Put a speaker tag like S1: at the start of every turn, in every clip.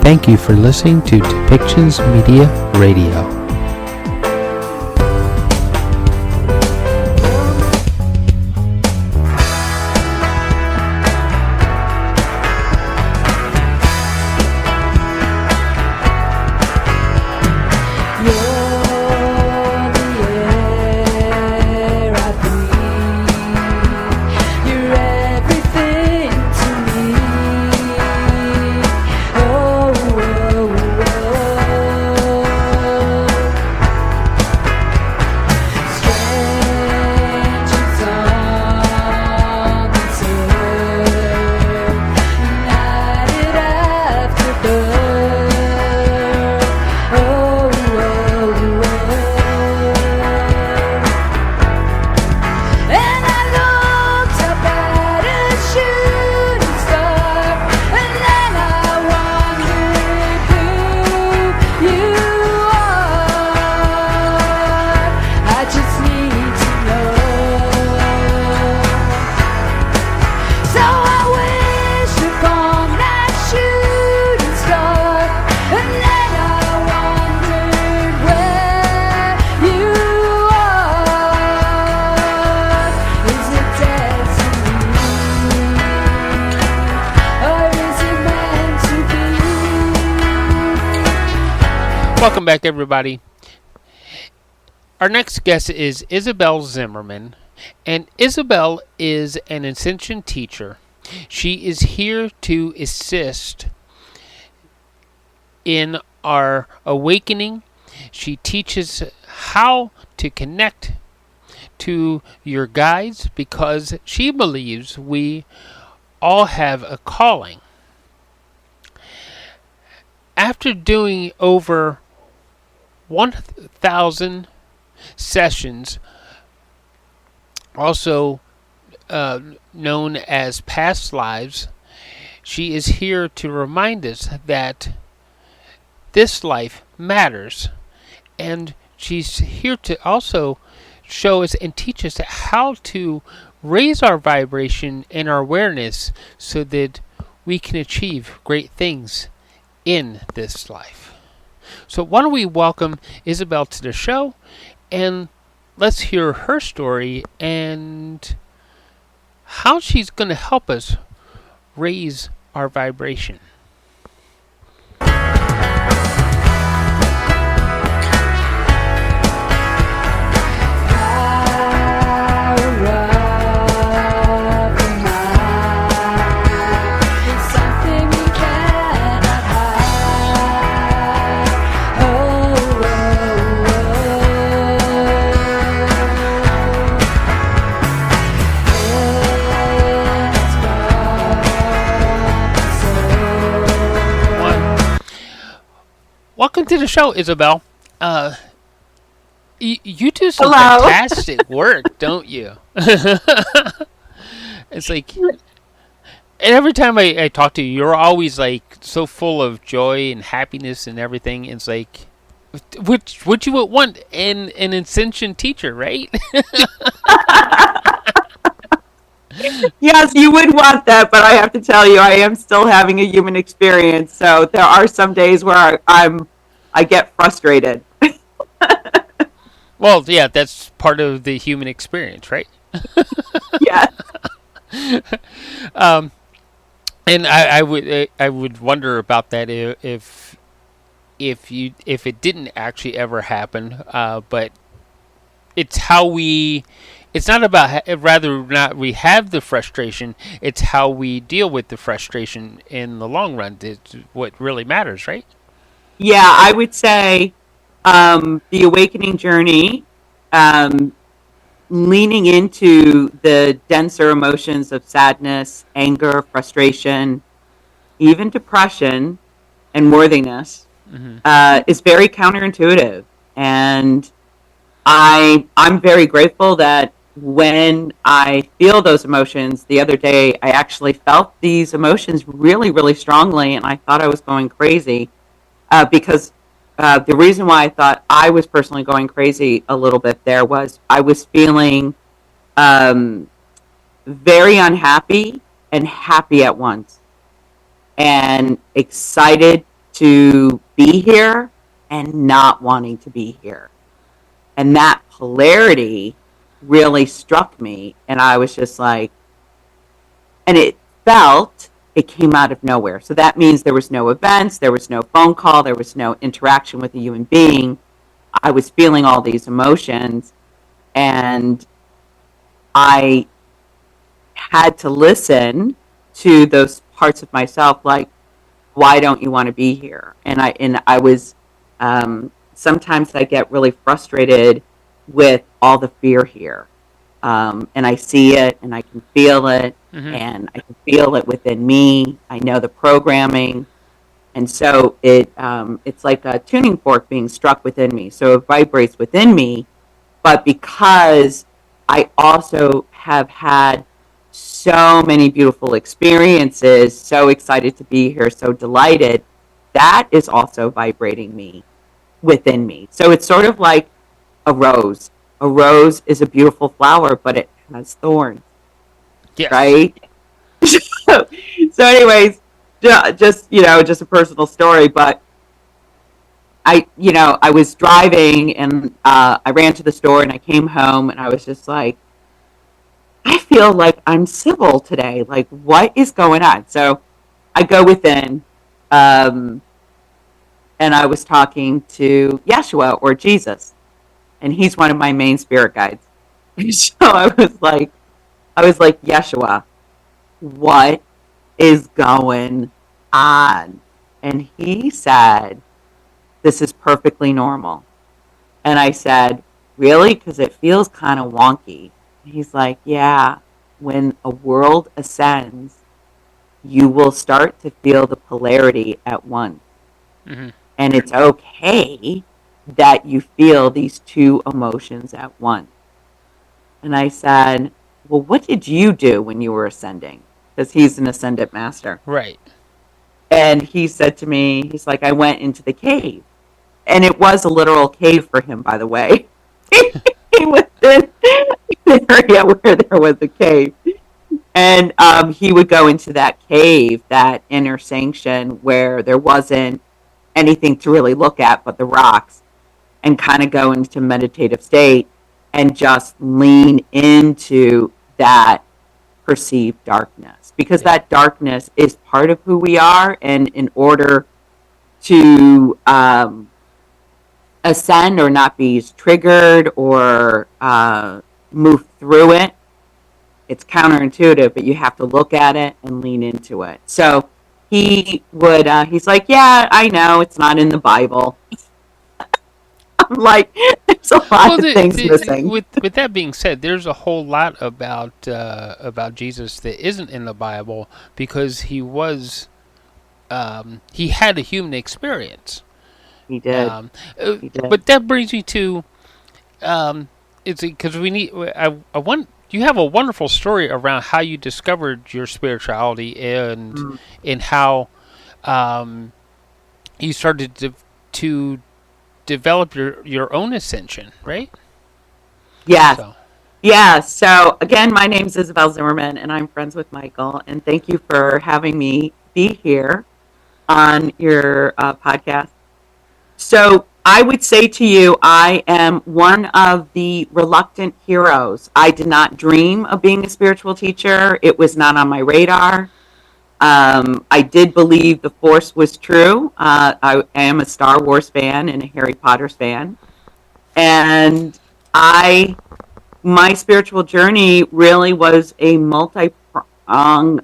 S1: Thank you for listening to Depictions Media Radio. Welcome back, everybody. Our next guest is Isabelle Zimmerman, and Isabelle is an Ascension Teacher. She is here to assist in our awakening. She teaches how to connect to your guides because she believes we all have a calling. After doing over 1,000 sessions, also known as past lives, she is here to remind us that this life matters, and she's here to also show us and teach us how to raise our vibration and our awareness so that we can achieve great things in this life. So why don't we welcome Isabelle to the show, and let's hear her story and how she's going to help us raise our vibration. Welcome to the show, Isabelle. You do some fantastic work, don't you? It's like, and every time I talk to you, you're always like so full of joy and happiness and everything. It's like, what you would want in an Ascension Teacher, right?
S2: Yes, you would want that, but I have to tell you, I am still having a human experience. So there are some days where I get frustrated.
S1: Well, yeah, that's part of the human experience, right?
S2: Yeah.
S1: And I would wonder about that if it didn't actually ever happen, but it's how we. It's not about rather not we have the frustration. It's how we deal with the frustration in the long run. It's what really matters, right?
S2: Yeah, I would say the awakening journey, leaning into the denser emotions of sadness, anger, frustration, even depression, and worthiness, is very counterintuitive. And I'm very grateful that when I feel those emotions, the other day I actually felt these emotions really, really strongly, and I thought I was going crazy because the reason why I thought I was personally going crazy a little bit there was I was feeling very unhappy and happy at once, and excited to be here and not wanting to be here. And that polarity really struck me. And I was just like, and it came out of nowhere. So that means there was no events, there was no phone call, there was no interaction with a human being. I was feeling all these emotions, and I had to listen to those parts of myself, like, why don't you want to be here? And I was, sometimes I get really frustrated with all the fear here. And I see it and I can feel it,
S1: Mm-hmm.
S2: and I can feel it within me. I know the programming. And so it's like a tuning fork being struck within me. So it vibrates within me. But because I also have had so many beautiful experiences, so excited to be here, so delighted, that is also vibrating me within me. So it's sort of like a rose. A rose is a beautiful flower, but it has thorns,
S1: Yes.
S2: right? so, anyways, just a personal story, but I was driving, and I ran to the store and I came home and I was just like, I feel like I'm civil today. Like, what is going on? So I go within, um, and I was talking to Yeshua, or Jesus, and he's one of my main spirit guides. So I was like, Yeshua, what is going on? And he said, this is perfectly normal. And I said, really? Because it feels kind of wonky. He's like, yeah, when a world ascends, you will start to feel the polarity at once.
S1: Mm-hmm.
S2: And it's okay that you feel these two emotions at once. And I said, well, what did you do when you were ascending? Because he's an ascendant master.
S1: Right.
S2: And he said to me, he's like, I went into the cave. And it was a literal cave for him, by the way. He was in an area where there was a cave. And he would go into that cave, that inner sanction where there wasn't anything to really look at but the rocks, and kind of go into meditative state and just lean into that perceived darkness, because
S1: Yeah.
S2: that darkness is part of who we are. And in order to ascend or not be triggered or move through it, it's counterintuitive, but you have to look at it and lean into it. So he's like, yeah, I know it's not in the Bible. I'm like, there's a
S1: Well,
S2: lot of things missing.
S1: with that being said, there's a whole lot about Jesus that isn't in the Bible, because he had a human experience.
S2: He did.
S1: Um,
S2: He did.
S1: but that brings me to it's because we need. I want you have a wonderful story around how you discovered your spirituality, and
S2: Mm.
S1: how um, you started to develop your own ascension, right?
S2: Yes.
S1: So
S2: Yeah. So again, my name's Isabelle Zimmerman, and I'm friends with Michael. And thank you for having me be here on your podcast. So I would say to you, I am one of the reluctant heroes. I did not dream of being a spiritual teacher. It was not on my radar. I did believe the Force was true. I am a Star Wars fan and a Harry Potter fan. And I, my spiritual journey really was a multi-pronged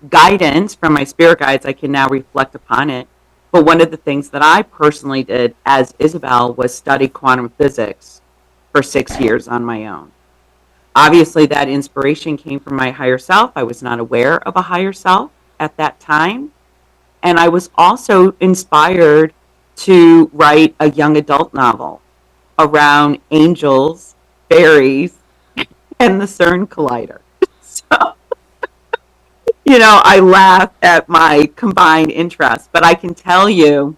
S2: guidance from my spirit guides. I can now reflect upon it. But one of the things that I personally did as Isabelle was study quantum physics for 6 years on my own. Obviously, that inspiration came from my higher self. I was not aware of a higher self at that time. And I was also inspired to write a young adult novel around angels, fairies, and the CERN collider. So, I laugh at my combined interests, but I can tell you,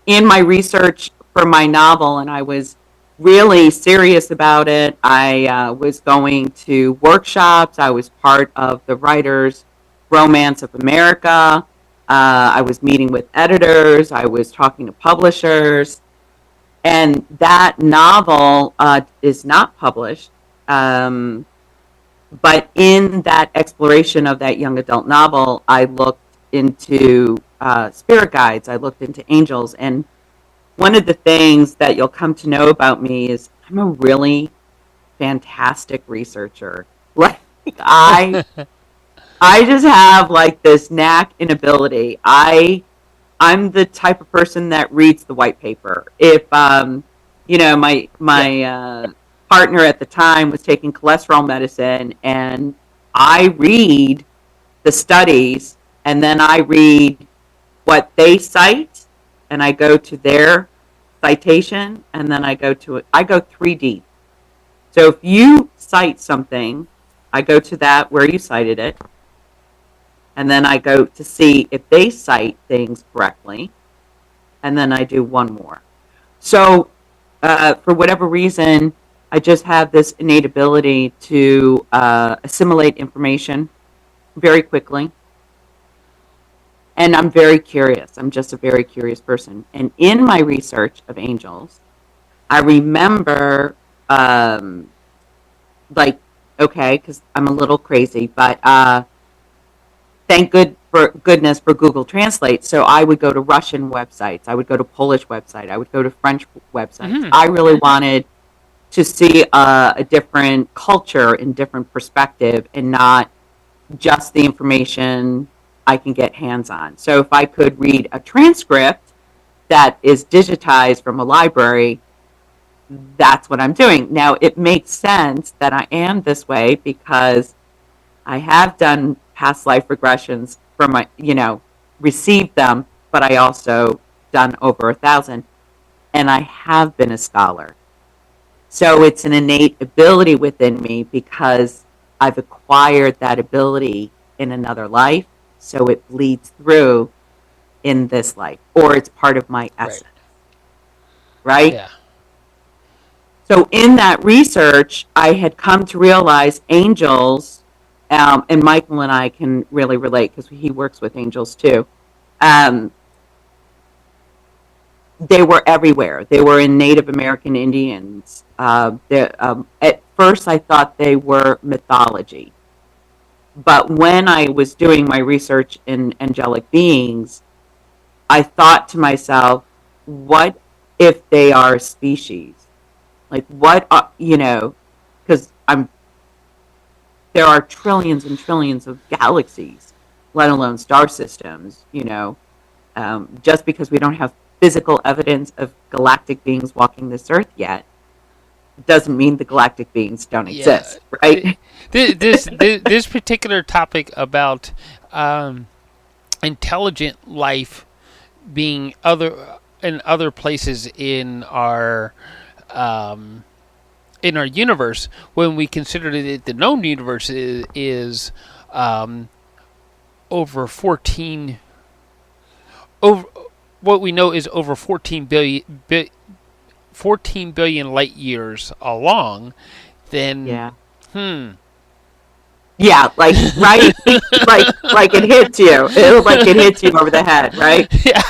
S2: in my research for my novel, and I was really serious about it. I was going to workshops. I was part of the writers Romance of America. I was meeting with editors. I was talking to publishers. And that novel is not published. But in that exploration of that young adult novel, I looked into spirit guides. I looked into angels. And one of the things that you'll come to know about me is I'm a really fantastic researcher. Like I just have like this knack and ability. I'm the type of person that reads the white paper. If
S1: Yeah.
S2: my partner at the time was taking cholesterol medicine, and I read the studies, and then I read what they cite, and I go to their citation, and then I go 3D. So if you cite something, I go to that where you cited it, and then I go to see if they cite things correctly, and then I do one more. So, for whatever reason, I just have this innate ability to assimilate information very quickly. And I'm very curious. I'm just a very curious person. And in my research of angels, I remember, like, okay, because I'm a little crazy, but goodness for Google Translate. So I would go to Russian websites. I would go to Polish website. I would go to French websites.
S1: Hmm.
S2: I really wanted to see a different culture and different perspective, and not just the information I can get hands on. So if I could read a transcript that is digitized from a library, that's what I'm doing. Now, it makes sense that I am this way because I have done past life regressions from my, received them, but I also done over 1,000, and I have been a scholar. So it's an innate ability within me because I've acquired that ability in another life. So it bleeds through in this life, or it's part of my
S1: Right.
S2: essence, right?
S1: Yeah.
S2: So in that research, I had come to realize angels, and Michael and I can really relate because he works with angels too. Um, they were everywhere. They were in Native American Indians. At first, I thought they were mythology. But when I was doing my research in angelic beings, I thought to myself, what if they are a species? Like, what, because there are trillions and trillions of galaxies, let alone star systems, just because we don't have physical evidence of galactic beings walking this earth yet doesn't mean the galactic beings don't
S1: Yeah.
S2: exist, right?
S1: This particular topic about intelligent life being other places um, in our universe, when we consider that the known universe is um, over 14 over what we know is over 14 billion light years along, then
S2: Yeah.
S1: hmm.
S2: Yeah, like, right? Like it hits you. Like it hits you over the head, right?
S1: Yeah,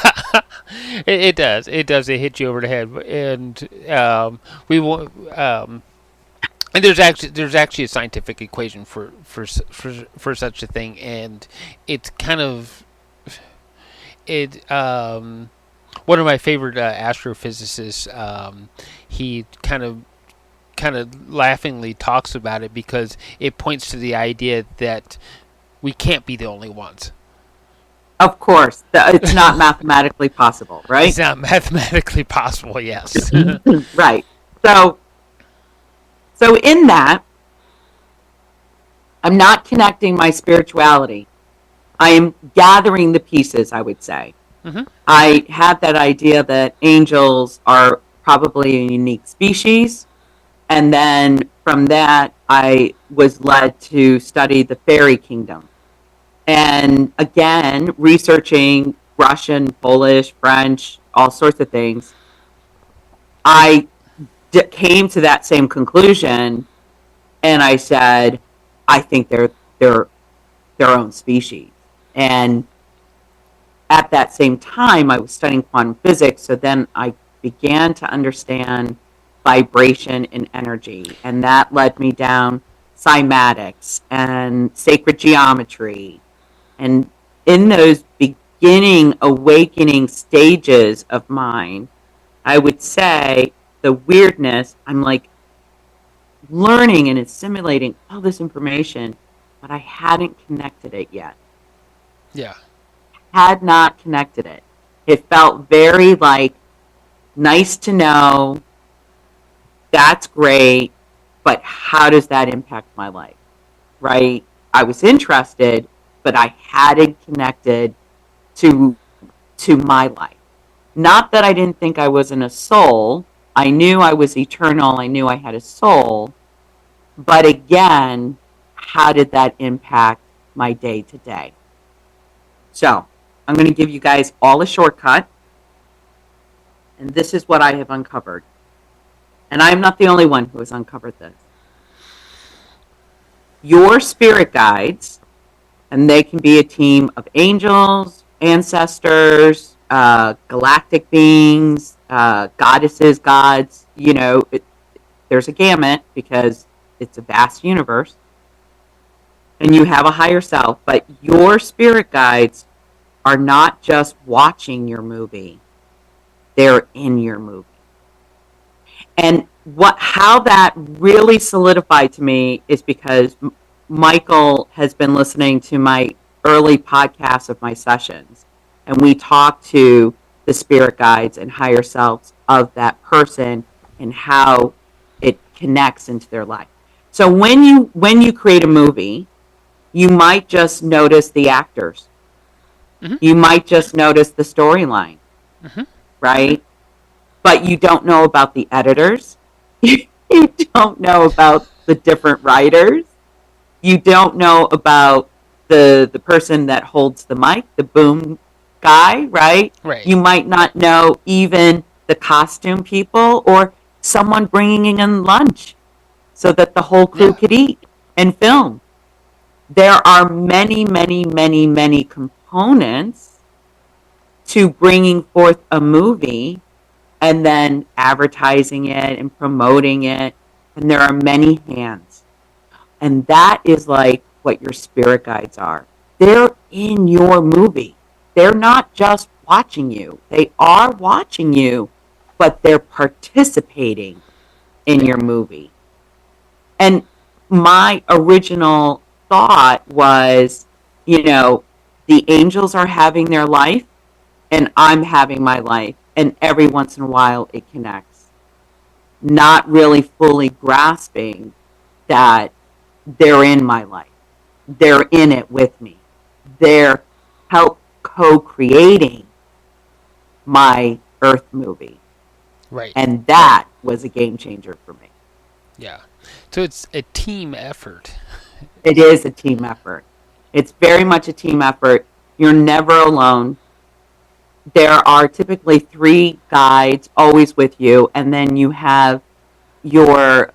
S1: it does. It does. It hits you over the head, and we want. And there's actually a scientific equation for such a thing, and it's kind of it. One of my favorite astrophysicists, he kind of laughingly talks about it because it points to the idea that we can't be the only ones.
S2: Of course, it's not mathematically possible,
S1: It's
S2: right?
S1: not mathematically possible. Yes.
S2: Right. So, so in that, I'm not connecting my spirituality. I am gathering the pieces, I would say.
S1: Hmm.
S2: I had that idea that angels are probably a unique species. And then from that, I was led to study the fairy kingdom. And again, researching Russian, Polish, French, all sorts of things, I came to that same conclusion. And I said, I think they're their own species. And at that same time, I was studying quantum physics. So then I began to understand vibration and energy. And that led me down cymatics and sacred geometry. And in those beginning awakening stages of mine, I would say the weirdness, I'm like learning and assimilating all this information, but I hadn't connected it yet.
S1: Yeah.
S2: Had not connected it. It felt very like nice to know, that's great, but how does that impact my life? Right? I was interested, but I hadn't connected to my life. Not that I didn't think I wasn't a soul. I knew I was eternal. I knew I had a soul. But again, how did that impact my day to day? So I'm going to give you guys all a shortcut. And this is what I have uncovered. And I'm not the only one who has uncovered this. Your spirit guides, and they can be a team of angels, ancestors, galactic beings, goddesses, gods, there's a gamut because it's a vast universe. And you have a higher self, but your spirit guides are not just watching your movie. They're in your movie. And how that really solidified to me is because Michael has been listening to my early podcasts of my sessions, and we talk to the spirit guides and higher selves of that person and how it connects into their life. So when you create a movie, you might just notice the actors. Mm-hmm. You might just notice the storyline, mm-hmm. right? But you don't know about the editors. You don't know about the different writers. You don't know about the person that holds the mic, the boom guy, right?
S1: Right.
S2: You might not know even the costume people or someone bringing in lunch so that the whole crew could eat and film. There are many, many, many, many components to bringing forth a movie and then advertising it and promoting it. And there are many hands. And that is like what your spirit guides are. They're in your movie. They're not just watching you. They are watching you, but they're participating in your movie. And my original thought was, the angels are having their life and I'm having my life. And every once in a while it connects. Not really fully grasping that they're in my life. They're in it with me. They're help co-creating my Earth movie.
S1: Right.
S2: And that was a game changer for me.
S1: Yeah. So it's a team effort.
S2: It is a team effort. It's very much a team effort. You're never alone. There are typically 3 guides always with you, and then you have your,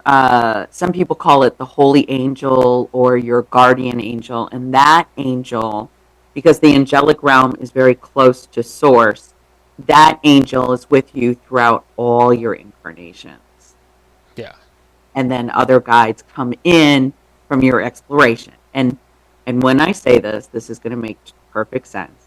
S2: some people call it the holy angel or your guardian angel, and that angel, because the angelic realm is very close to source, that angel is with you throughout all your incarnations.
S1: Yeah.
S2: And then other guides come in from your exploration. And when I say this is going to make perfect sense.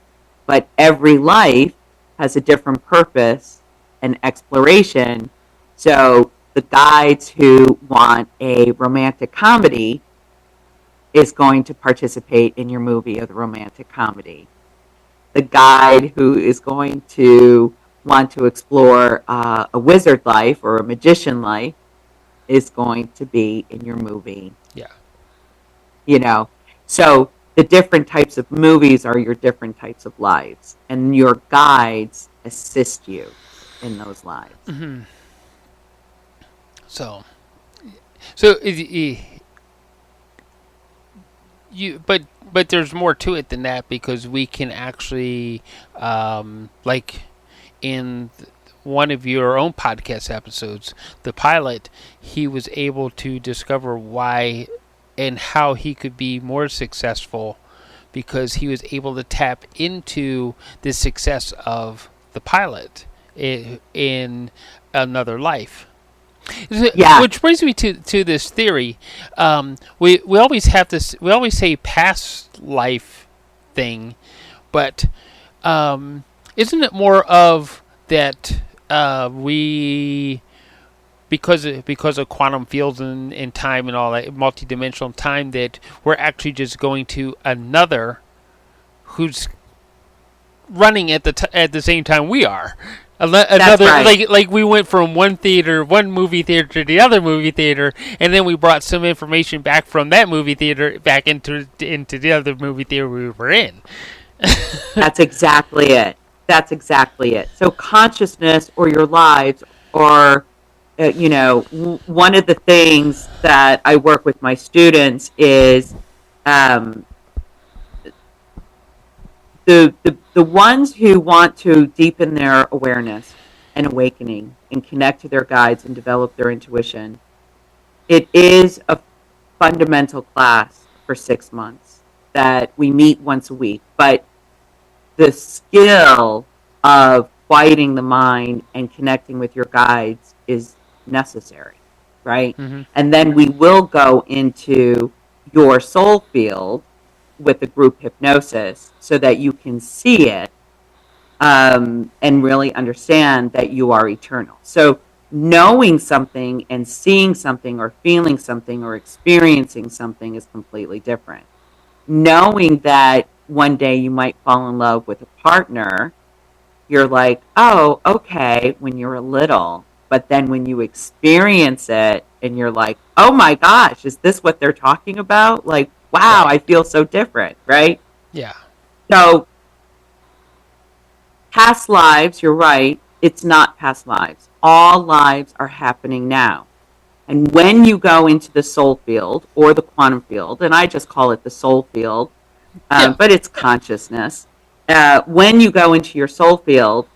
S2: But every life has a different purpose and exploration. So the guides who want a romantic comedy is going to participate in your movie of the romantic comedy. The guide who is going to want to explore a wizard life or a magician life is going to be in your movie.
S1: Yeah.
S2: So the different types of movies are your different types of lives, and your guides assist you in those lives.
S1: Mm-hmm. So but there's more to it than that, because we can actually, like in one of your own podcast episodes, the pilot, he was able to discover why and how he could be more successful because he was able to tap into the success of the pilot in another life.
S2: Yeah.
S1: Which brings me to this theory. We always have this. We always say past life thing, but isn't it more of that we because of quantum fields and time and all that multidimensional time that we're actually just going to another who's running at the same time we are.
S2: That's
S1: Another
S2: right.
S1: like we went from one movie theater to the other movie theater, and then we brought some information back from that movie theater back into the other movie theater we were in.
S2: That's exactly it. That's exactly it. So consciousness or your lives are, one of the things that I work with my students is um, the ones who want to deepen their awareness and awakening and connect to their guides and develop their intuition. It is a fundamental class for 6 months that we meet once a week, but the skill of quieting the mind and connecting with your guides is necessary, right?
S1: Hmm.
S2: And then we will go into your soul field with the group hypnosis so that you can see it, and really understand that you are eternal. So, knowing something and seeing something or feeling something or experiencing something is completely different. Knowing that one day you might fall in love with a partner, you're like, oh, okay, when you're little. But then when you experience it and you're like, oh my gosh, is this what they're talking about? Like, wow,
S1: Right.
S2: I feel so different, right?
S1: Yeah.
S2: So, past lives, you're right, it's not past lives. All lives are happening now. And when you go into the soul field or the quantum field, and I just call it the soul field,
S1: Yeah.
S2: but it's consciousness. When you go into your soul field,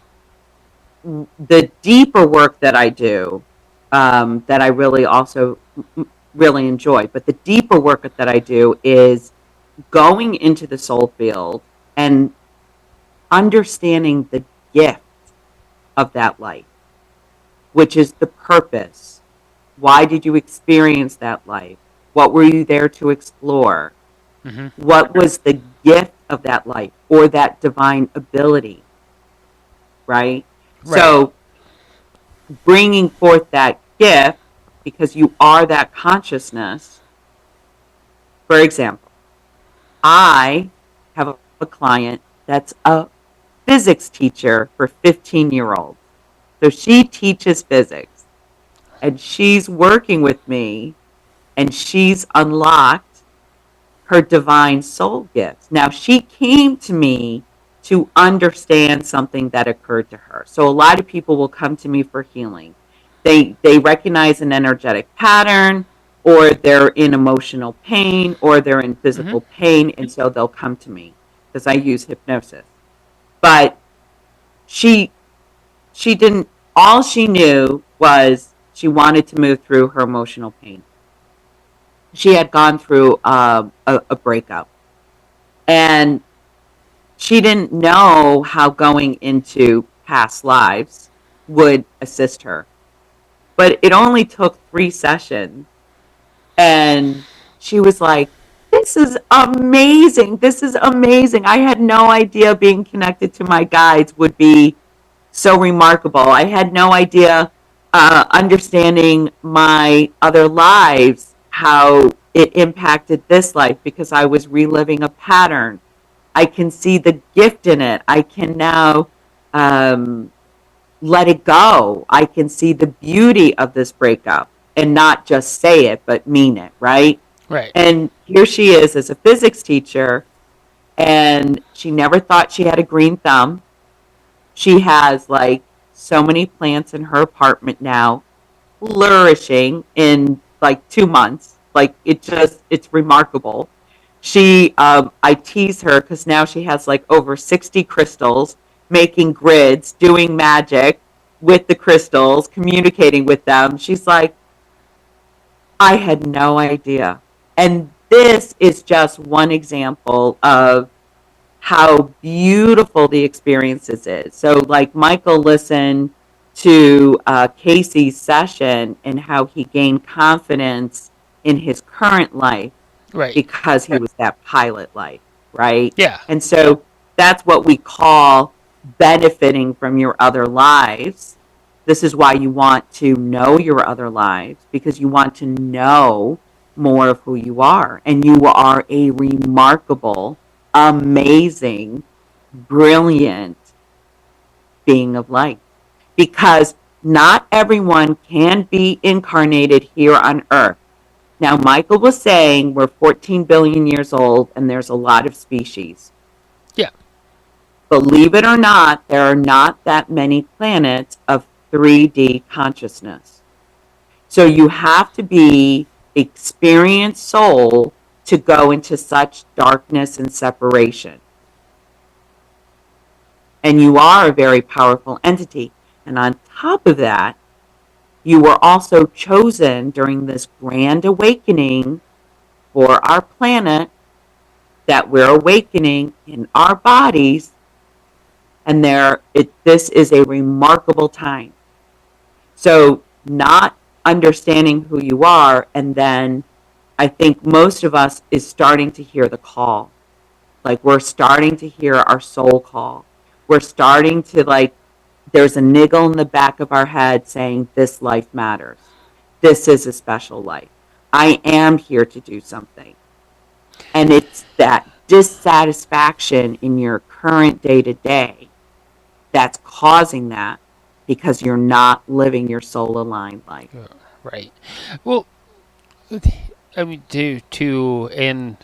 S2: the deeper work that I do, that I really also really enjoy, but the deeper work that I do is going into the soul field and understanding the gift of that life, which is the purpose. Why did you experience that life? What were you there to explore?
S1: Hmm.
S2: What was the gift of that life or that divine ability, right?
S1: Right.
S2: So, bringing forth that gift because you are that consciousness. For example, I have a client that's a physics teacher for 15-year-olds. So she teaches physics and she's working with me and she's unlocked her divine soul gifts. Now, she came to me to understand something that occurred to her. So, a lot of people will come to me for healing. They recognize an energetic pattern, or they're in emotional pain, or they're in
S1: Hmm.
S2: physical pain, and so they'll come to me because I use hypnosis. But she she didn't. All she knew was she wanted to move through her emotional pain. She had gone through a breakup, and she didn't know how going into past lives would assist her. But it only took 3 sessions, and she was like, this is amazing. This is amazing. I had no idea being connected to my guides would be so remarkable. I had no idea, understanding my other lives, how it impacted this life because I was reliving a pattern. I can see the gift in it. I can now, um, let it go. I can see the beauty of this breakup and not just say it, but mean it, right?
S1: Right.
S2: And here she is as a physics teacher, and she never thought she had a green thumb. She has like so many plants in her apartment now, flourishing in like 2 months. Like it's remarkable. I tease her because now she has like over 60 crystals, making grids, doing magic with the crystals, communicating with them. She's like, I had no idea. And this is just one example of how beautiful the experiences is. So, like Michael listened to Casey's session and how he gained confidence in his current life
S1: Right.
S2: because he was that pilot life, right?
S1: Yeah.
S2: And so that's what we call benefiting from your other lives. This is why you want to know your other lives, because you want to know more of who you are. And you are a remarkable, amazing, brilliant being of light. Because not everyone can be incarnated here on earth. Now, Michael was saying we're 14 billion years old and there's a lot of species.
S1: Yeah.
S2: Believe it or not, there are not that many planets of 3D consciousness. So you have to be experienced soul to go into such darkness and separation. And you are a very powerful entity. And on top of that, you were also chosen during this grand awakening for our planet, that we're awakening in our bodies, and this is a remarkable time. So not understanding who you are, and then I think most of us is starting to hear the call. Like, we're starting to hear our soul call. We're starting to, like, there's a niggle in the back of our head saying, this life matters. This is a special life. I am here to do something. And it's that dissatisfaction in your current day to day that's causing that, because you're not living your soul aligned life.
S1: Right. Well, I mean, and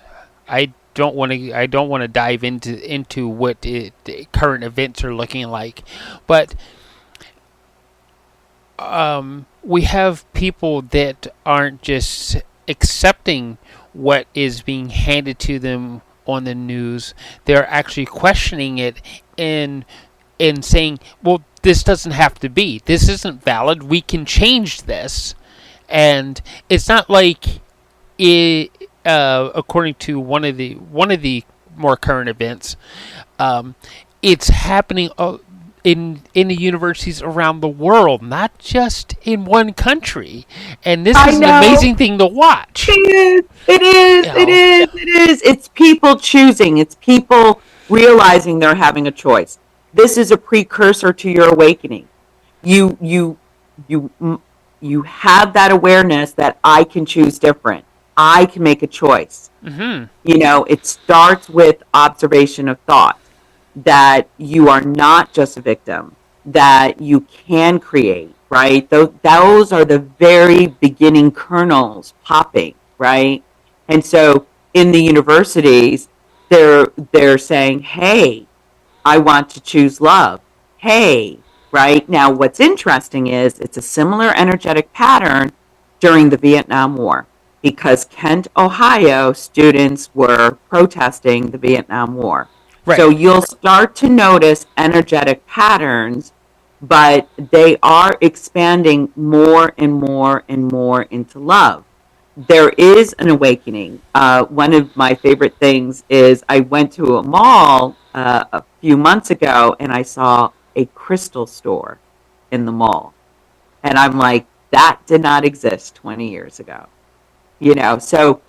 S1: I don't want to dive into what the current events are looking like, but we have people that aren't just accepting what is being handed to them on the news. They're actually questioning it and saying, "Well, this doesn't have to be. This isn't valid. We can change this." And it's not like it, according to one of the more current events, it's happening in the universities around the world, not just in one country. And this
S2: I
S1: is an
S2: know.
S1: amazing thing to watch.
S2: It is. It is.
S1: You
S2: It
S1: know,
S2: is. It is. It's people choosing. It's people realizing they're having a choice. This is a precursor to your awakening. You you you you have that awareness that I can choose different. I can make a choice. It starts with observation of thought, that you are not just a victim, that you can create, right? Those are the very beginning kernels popping, right? And so in the universities, they're saying, hey, I want to choose love. Hey, right? Now, what's interesting is it's a similar energetic pattern during the Vietnam War, because Kent, Ohio students were protesting the Vietnam War. So
S1: right.
S2: you'll start to notice energetic patterns, but they are expanding more and more and more into love. There is an awakening. One of my favorite things is I went to a mall a few months ago and I saw a crystal store in the mall. And I'm like, that did not exist 20 years ago. So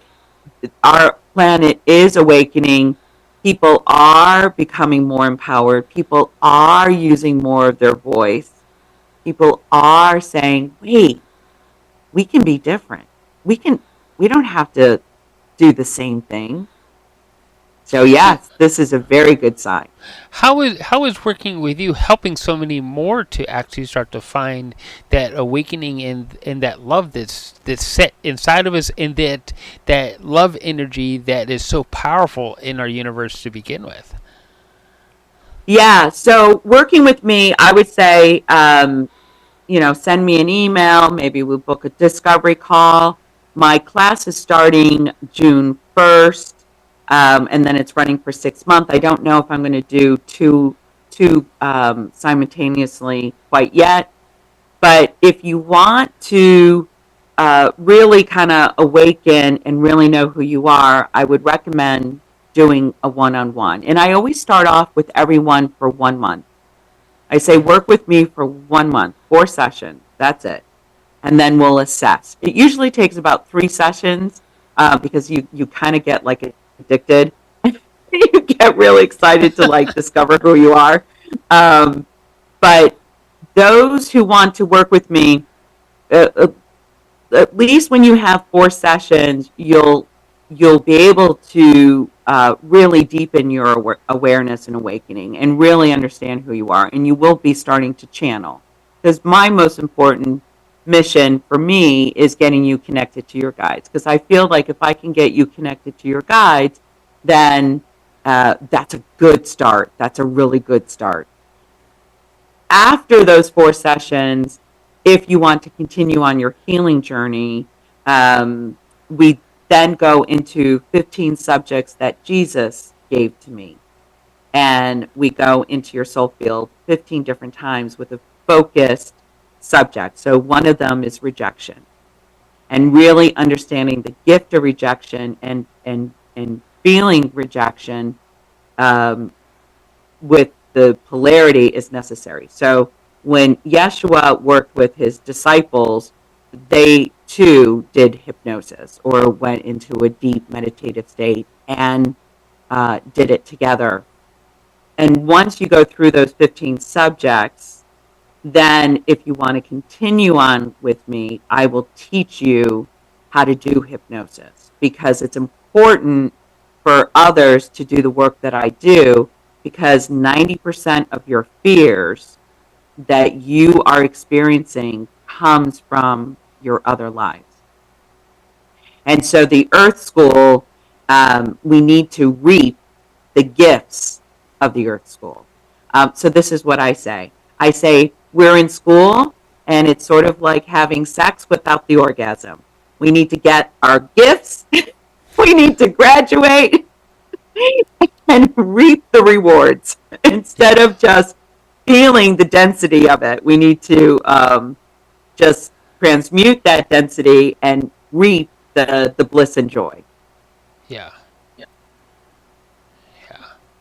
S2: our planet is awakening. People are becoming more empowered. People are using more of their voice. People are saying, wait, we can be different. We don't have to do the same thing. So
S1: So,
S2: yes, this is a very good sign.
S1: how is working with you helping so many more to actually start to find that awakening and that love that's set inside of us, and that love energy that is so powerful in our universe to begin with?
S2: Yeah. So working with me, I would say, send me an email. Maybe we'll book a discovery call. My class is starting June 1st, and then it's running for 6 months. I don't know if I'm going to do two simultaneously quite yet. But if you want to really kind of awaken and really know who you are, I would recommend doing a one-on-one. And I always start off with everyone for 1 month. I say, work with me for 1 month, 4 sessions. That's it. And then we'll assess. It usually takes about 3 sessions because you kind of get like addicted. You get really excited to like discover who you are. Um, but those who want to work with me, uh, uh, at least when you have 4 sessions, you'll be able to really deepen your awareness and awakening, and really understand who you are, and you will be starting to channel. Because my most important mission for me is getting you connected to your guides. Because I feel like if I can get you connected to your guides, then that's a good start. That's a really good start. After those 4 sessions, if you want to continue on your healing journey, we then go into 15 subjects that Jesus gave to me. And we go into your soul field 15 different times with a focused subject. So one of them is rejection, and really understanding the gift of rejection, and feeling rejection with the polarity is necessary. So when Yeshua worked with his disciples, they too did hypnosis or went into a deep meditative state and did it together. And once you go through those 15 subjects, then if you want to continue on with me, I will teach you how to do hypnosis, because it's important for others to do the work that I do, because 90% of your fears that you are experiencing comes from your other lives. And so the Earth School, we need to reap the gifts of the Earth School. So this is what I say. I say, we're in school, and it's sort of like having sex without the orgasm. We need to get our gifts. We need to graduate and reap the rewards instead of just feeling the density of it. We need to just transmute that density and reap the bliss and joy.
S1: Yeah. Yeah.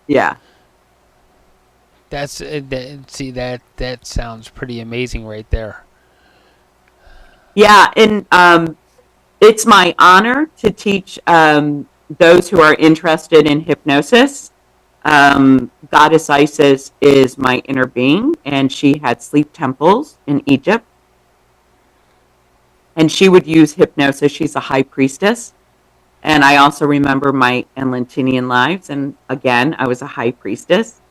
S2: Yeah.
S1: That's see that sounds pretty amazing right there.
S2: Yeah, and it's my honor to teach those who are interested in hypnosis. Goddess Isis is my inner being, and she had sleep temples in Egypt. And she would use hypnosis. She's a high priestess. And I also remember my Enlantinian lives. And again, I was a high priestess.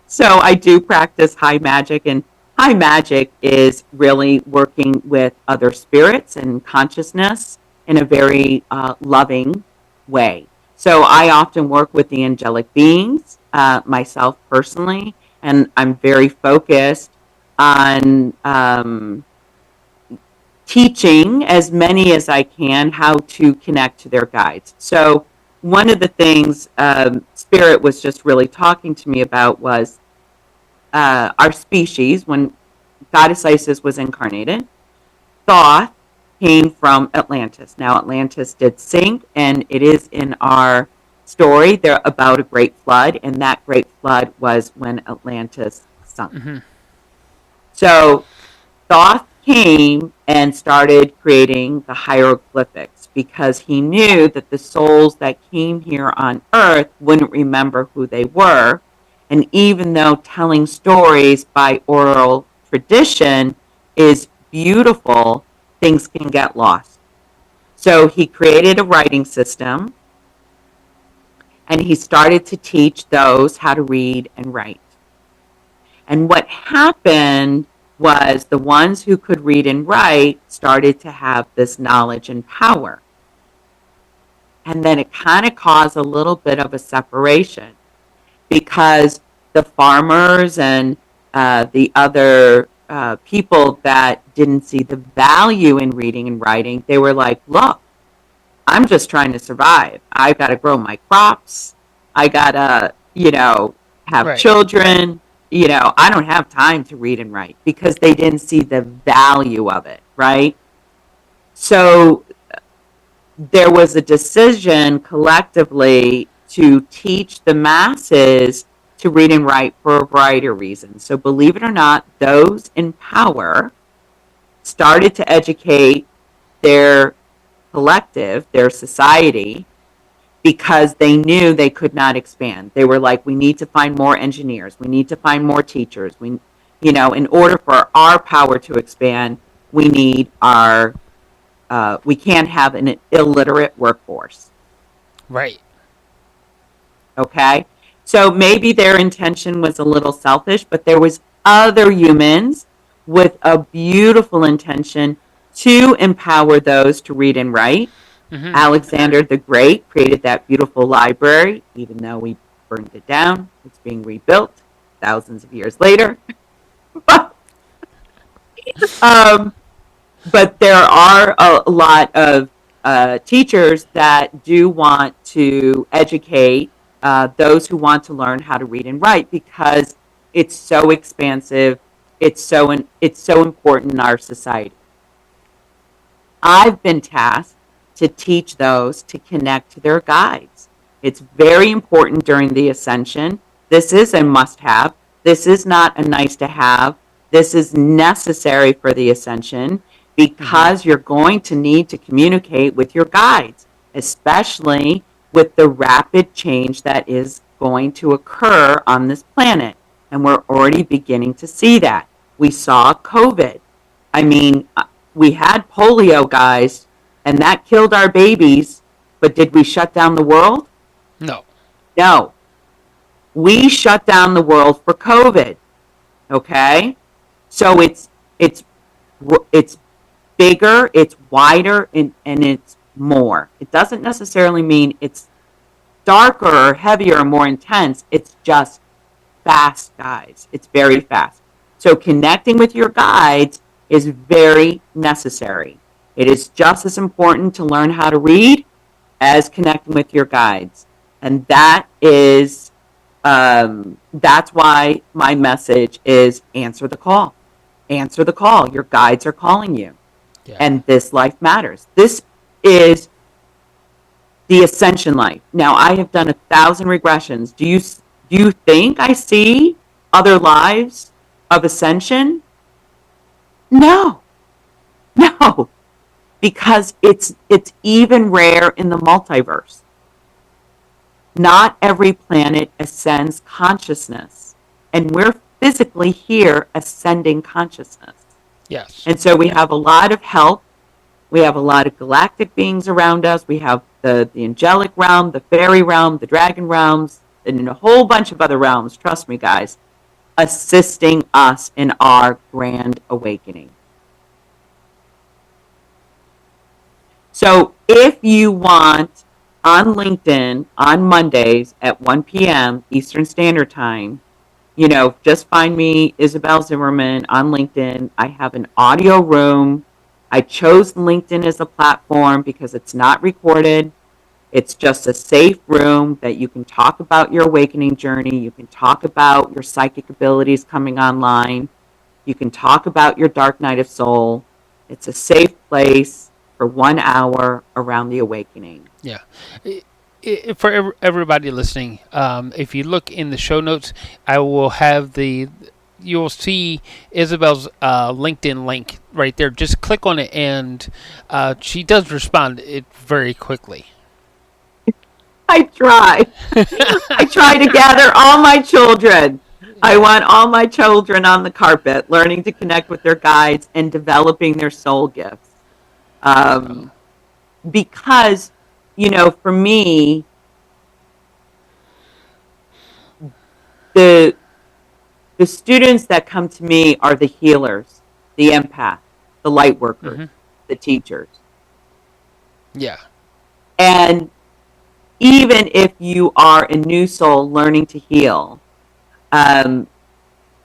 S2: So I do practice high magic. And high magic is really working with other spirits and consciousness in a very loving way. So I often work with the angelic beings, myself personally, and I'm very focused on teaching as many as I can how to connect to their guides. So one of the things Spirit was just really talking to me about was our species. When Goddess Isis was incarnated, Thoth came from Atlantis. Now Atlantis did sink, and it is in our story there about a great flood, and that great flood was when Atlantis sunk.
S1: Mm-hmm.
S2: So Thoth came and started creating the hieroglyphics, because he knew that the souls that came here on Earth wouldn't remember who they were. And even though telling stories by oral tradition is beautiful, things can get lost. So he created a writing system, and he started to teach those how to read and write. And what happened was the ones who could read and write started to have this knowledge and power. And then it kind of caused a little bit of a separation, because the farmers and the other people that didn't see the value in reading and writing, they were like, look, I'm just trying to survive. I got to grow my crops. I got to, have
S1: Right.
S2: children. I don't have time to read and write, because they didn't see the value of it. right? So there was a decision collectively to teach the masses to read and write for a variety of reasons. So believe it or not, those in power started to educate their collective, their society, because they knew they could not expand. They were like, we need to find more engineers. We need to find more teachers. In order for our power to expand, we need we can't have an illiterate workforce.
S1: Right.
S2: Okay. So maybe their intention was a little selfish, but there was other humans with a beautiful intention to empower those to read and write.
S1: Mm-hmm.
S2: Alexander the Great created that beautiful library, even though we burned it down. It's being rebuilt thousands of years later. um, but there are a lot of teachers that do want to educate those who want to learn how to read and write, because it's so expansive. It's so important in our society. I've been tasked to teach those to connect to their guides. It's very important during the ascension. This is a must have. This is not a nice to have. This is necessary for the ascension, because you're going to need to communicate with your guides, especially with the rapid change that is going to occur on this planet. And we're already beginning to see that. We saw COVID. I mean, we had polio, guys, and that killed our babies. But did we shut down the world?
S1: No.
S2: No. We shut down the world for COVID. Okay? So it's bigger, it's wider, and it's more. It doesn't necessarily mean it's darker or heavier or more intense. It's just fast, guys. It's very fast. So connecting with your guides is very necessary. It is just as important to learn how to read as connecting with your guides. And that's why my message is answer the call. Answer the call. Your guides are calling you.
S1: Yeah.
S2: And this life matters. This is the ascension life. Now, I have done 1,000 regressions. Do you think I see other lives of ascension? No. No. Because it's even rare in the multiverse. Not every planet ascends consciousness. And we're physically here ascending consciousness.
S1: Yes.
S2: And so we have a lot of help. We have a lot of galactic beings around us. We have the angelic realm, the fairy realm, the dragon realms, and a whole bunch of other realms, trust me, guys, assisting us in our grand awakening. So if you want, on LinkedIn on Mondays at 1 p.m. Eastern Standard Time, just find me, Isabelle Zimmerman, on LinkedIn. I have an audio room. I chose LinkedIn as a platform because it's not recorded. It's just a safe room that you can talk about your awakening journey. You can talk about your psychic abilities coming online. You can talk about your dark night of soul. It's a safe place for 1 hour around the awakening.
S1: Yeah. For everybody listening, if you look in the show notes, I will have you'll see Isabelle's LinkedIn link right there. Just click on it, and she does respond it very quickly.
S2: I try. I try to gather all my children. I want all my children on the carpet, learning to connect with their guides and developing their soul gifts. Because, for me, the students that come to me are the healers, the empath, the light workers, the teachers.
S1: Yeah.
S2: And even if you are a new soul learning to heal,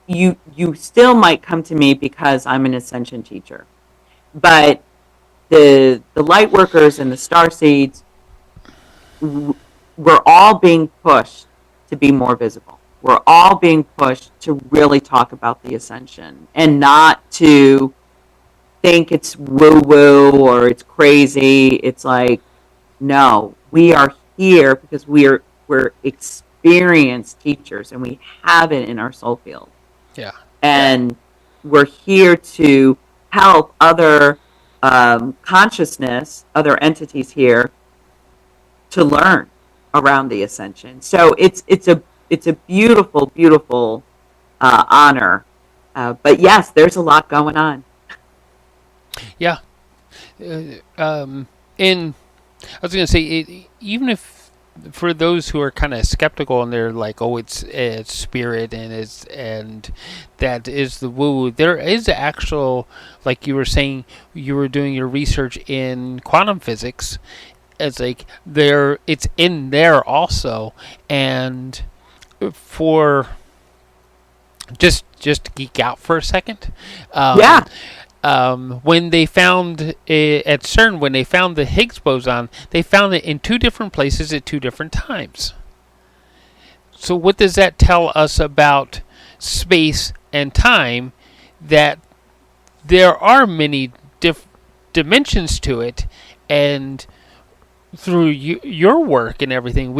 S2: you still might come to me because I'm an ascension teacher. But the light workers and the star seeds, we're all being pushed to be more visible. We're all being pushed to really talk about the ascension and not to think it's woo woo or it's crazy. It's like, no, we are here because we're experienced teachers and we have it in our soul field.
S1: Yeah.
S2: And we're here to help other consciousness, other entities here to learn around the ascension. So it's a beautiful, beautiful honor. But yes, there's a lot going on.
S1: Yeah. And I was going to say, even if for those who are kind of skeptical and they're like, "Oh, it's spirit and that is the woo," there is actual, like you were saying, you were doing your research in quantum physics. It's like it's in there also, and for just to geek out for a second.
S2: Yeah.
S1: When they found at CERN, when they found the Higgs boson, they found it in two different places at two different times. So what does that tell us about space and time? That there are many dimensions to it, and through your work and everything,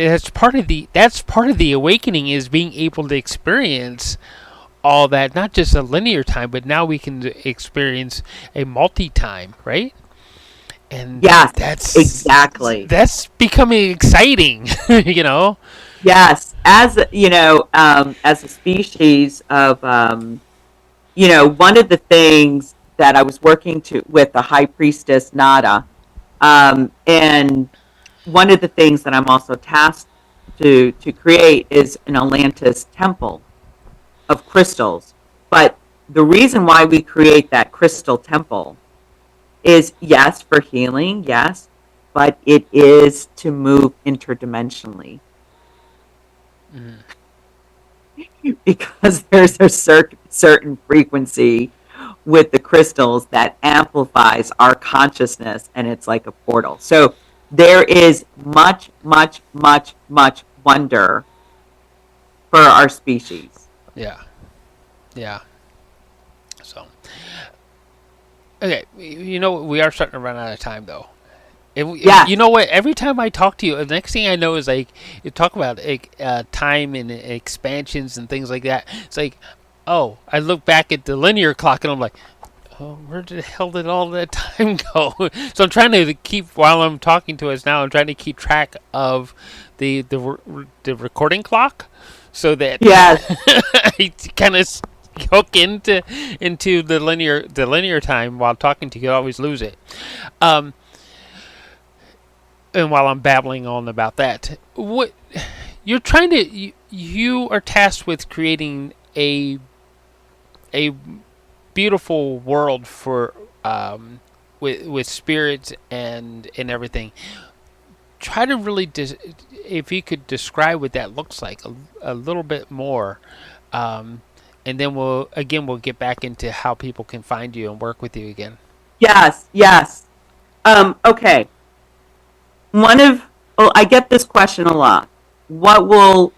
S1: that's part of the awakening, is being able to experience all that, not just a linear time, but now we can experience a multi-time, right? And
S2: Yes, exactly.
S1: that's becoming exciting, you know.
S2: Yes, as as a species of, one of the things that I was working to with the high priestess Nada, and one of the things that I'm also tasked to create is an Atlantis temple of crystals. But the reason why we create that crystal temple is, yes, for healing, yes, but it is to move interdimensionally.
S1: Mm.
S2: Because there's a certain frequency with the crystals that amplifies our consciousness, and it's like a portal. So there is much, much, much, much wonder for our species.
S1: Yeah, yeah. So, okay, you know, we are starting to run out of time, though.
S2: Yes.
S1: You know what? Every time I talk to you, the next thing I know is like you talk about time and expansions and things like that. It's like, oh, I look back at the linear clock and I'm like, oh, where the hell did all that time go? So I'm trying to keep, while I'm talking to us now, I'm trying to keep track of the recording clock, so that
S2: Yes.
S1: I kind of hook into the linear time while talking to you. I always lose it. Um, and while I'm babbling on about that, what you're trying to you are tasked with creating a beautiful world for with spirits and everything. Try to really if you could describe what that looks like a little bit more, and then we'll get back into how people can find you and work with you again.
S2: Yes. Yes. Okay. I get this question a lot. What will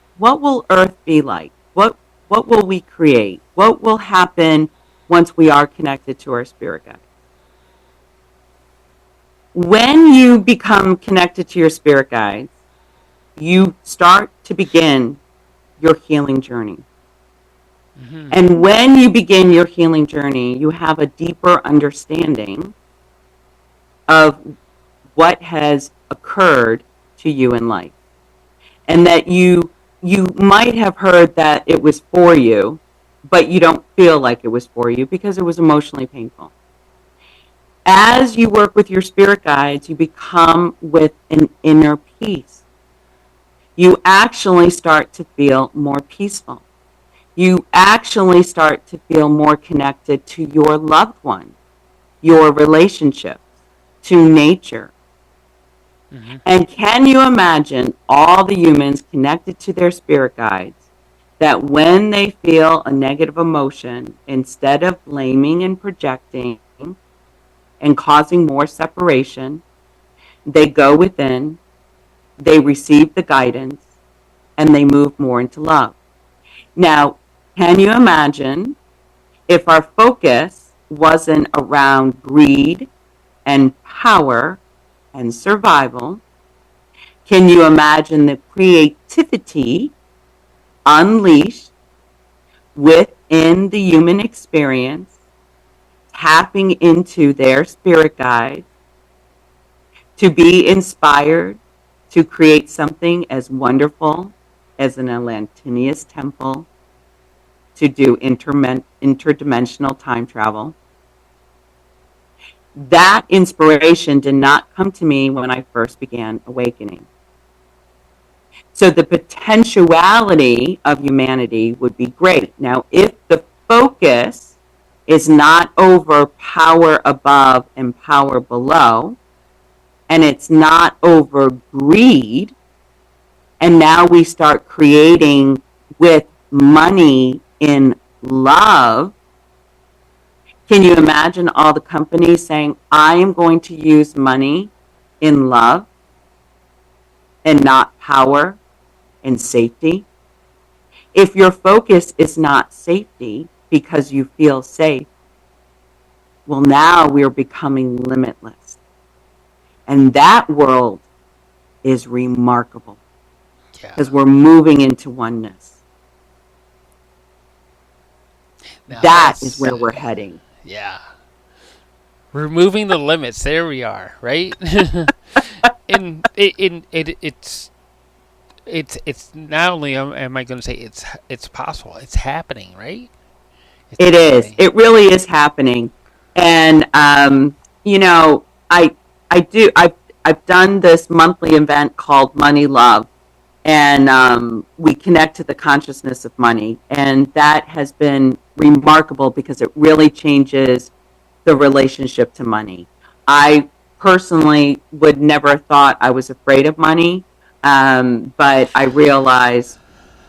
S2: Earth be like? What will we create? What will happen once we are connected to our spirit guide? When you become connected to your spirit guides, you start to begin your healing journey.
S1: Mm-hmm.
S2: And when you begin your healing journey, you have a deeper understanding of what has occurred to you in life. And that you might have heard that it was for you, but you don't feel like it was for you because it was emotionally painful. As you work with your spirit guides, you become with an inner peace. You actually start to feel more peaceful. You actually start to feel more connected to your loved one, your relationships, to nature.
S1: Mm-hmm.
S2: And can you imagine all the humans connected to their spirit guides that when they feel a negative emotion, instead of blaming and projecting and causing more separation, they go within, they receive the guidance, and they move more into love? Now, can you imagine if our focus wasn't around greed and power and survival, can you imagine the creativity unleashed within the human experience, tapping into their spirit guides to be inspired to create something as wonderful as an Atlantean temple, to do interdimensional time travel? That inspiration did not come to me when I first began awakening. So the potentiality of humanity would be great. Now, if the focus is not over power above and power below, and it's not over greed, and now we start creating with money in love, can you imagine all the companies saying, I am going to use money in love and not power and safety? If your focus is not safety because you feel safe, well, now we're becoming limitless. And that world is remarkable because we're moving into oneness.
S1: Now
S2: That is where we're heading.
S1: Yeah. Removing the limits. There we are, right? It's not only am I going to say it's possible. It's happening, right?
S2: It is. It really is happening. And you know, I've done this monthly event called Money Love, and we connect to the consciousness of money, and that has been remarkable because it really changes the relationship to money. I personally would never have thought I was afraid of money, but I realized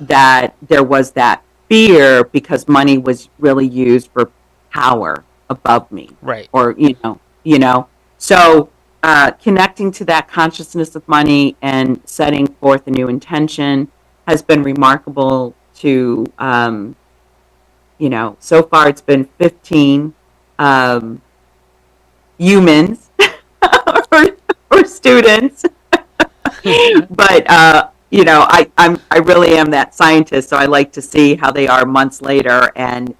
S2: that there was that fear because money was really used for power above me,
S1: Right.
S2: or So connecting to that consciousness of money and setting forth a new intention has been remarkable. So far it's been 15 humans or students. But I really am that scientist, so I like to see how they are months later, and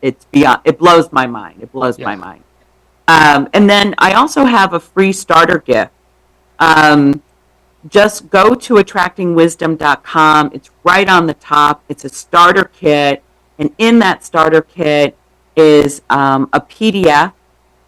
S2: it's beyond. It blows my mind. It blows my mind. And then I also have a free starter gift. Just go to attractingwisdom.com. It's right on the top. It's a starter kit, and in that starter kit is a PDF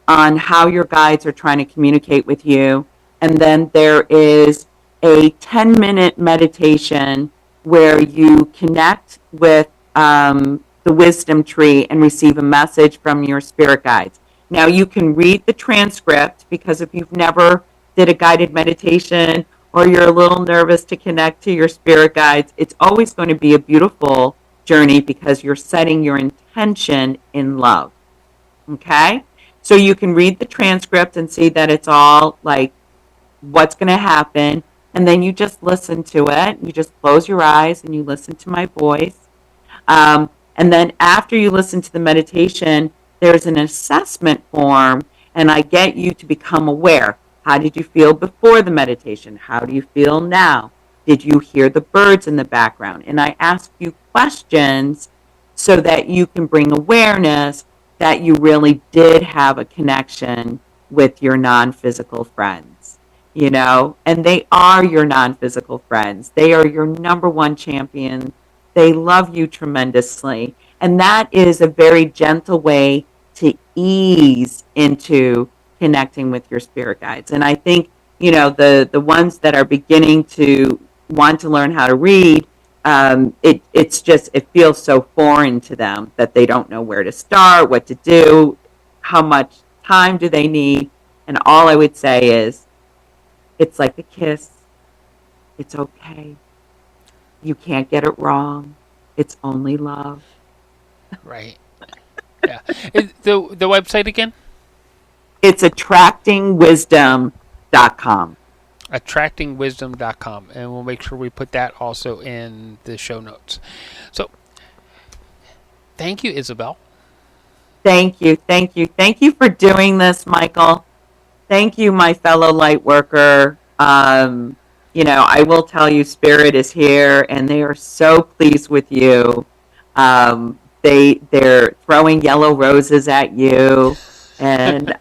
S2: on how your guides are trying to communicate with you. And then there is a 10-minute meditation where you connect with the wisdom tree and receive a message from your spirit guides. Now, you can read the transcript, because if you've never did a guided meditation or you're a little nervous to connect to your spirit guides, it's always going to be a beautiful journey because you're setting your intention in love. Okay? So you can read the transcript and see that it's all like what's going to happen. And then you just listen to it. You just close your eyes and you listen to my voice. And then after you listen to the meditation, there's an assessment form, and I get you to become aware. How did you feel before the meditation? How do you feel now? Did you hear the birds in the background? And I ask you questions so that you can bring awareness that you really did have a connection with your non-physical friends, and they are your non-physical friends. They are your number one champion. They love you tremendously. And that is a very gentle way to ease into connecting with your spirit guides. And I think, the ones that are beginning to want to learn how to read, it feels so foreign to them that they don't know where to start, what to do, how much time do they need. And all I would say is, it's like a kiss. It's okay. You can't get it wrong. It's only love.
S1: Right. Yeah. The website again?
S2: It's attractingwisdom.com.
S1: Attractingwisdom.com, and we'll make sure we put that also in the show notes. So, thank you, Isabelle.
S2: Thank you. Thank you. Thank you for doing this, Michael. Thank you, my fellow light worker. I will tell you, Spirit is here, and they are so pleased with you. They're throwing yellow roses at you, and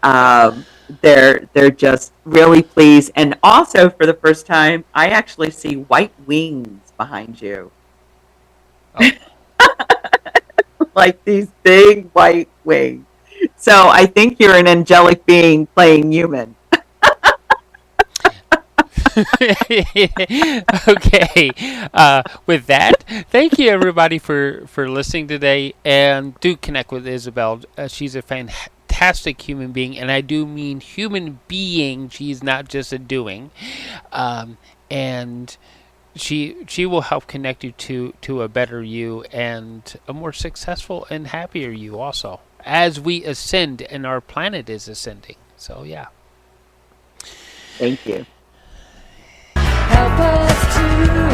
S2: they're just really pleased. And also, for the first time, I actually see white wings behind you,
S1: Oh.
S2: like these big white wings. So I think you're an angelic being playing human.
S1: Okay. With that, thank you everybody for listening today, and do connect with Isabelle. She's a fantastic human being, and I do mean human being. She's not just a doing, and she will help connect you to a better you and a more successful and happier you also as we ascend and our planet is ascending. So yeah.
S2: Thank you.
S3: Help us to go.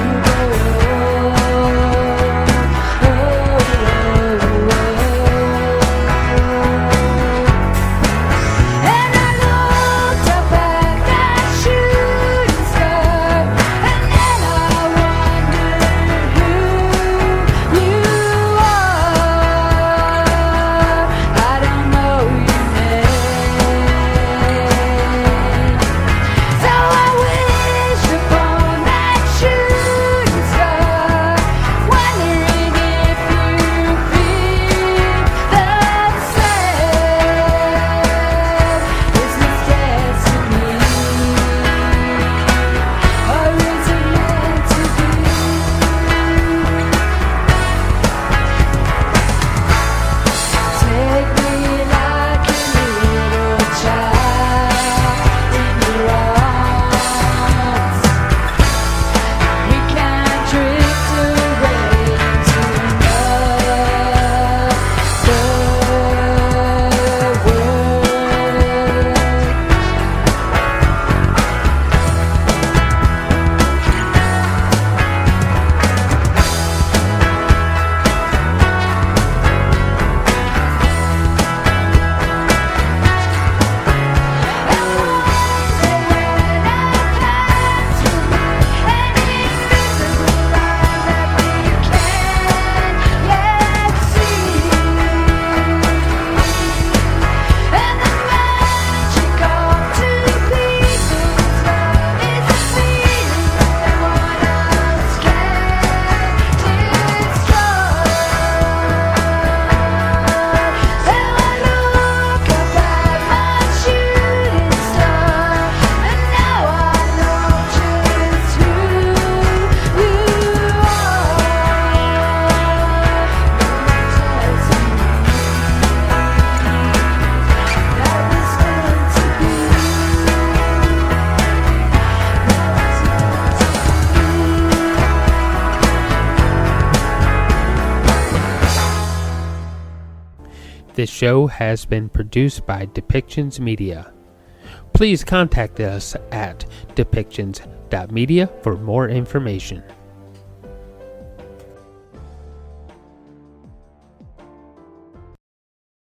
S1: This show has been produced by Depictions Media. Please contact us at depictions.media for more information.